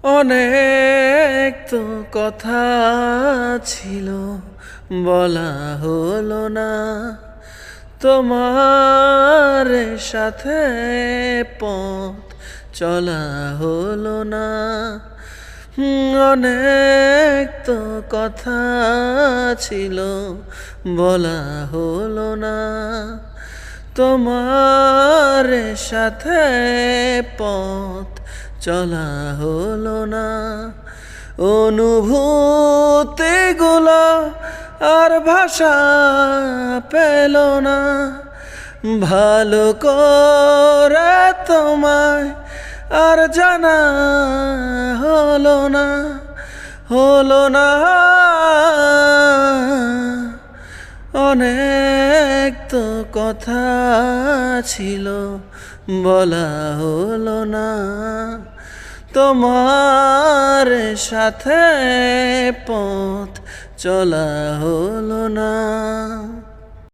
অনেক তো কথা ছিল বলা হলো না, তোমার সাথে পথ চলা হলো না। অনেক তো কথা ছিল বলা হলো না, তোমার সাথে পথ চলা হলো না। অনুভূতিগুলো আর ভাষা পেল না, ভালো করে তোমায় আর জানা হলো না, হলো না। অনেক তো কথা ছিল বলা হলো না, তোমার সাথে পথ চলা হলো না।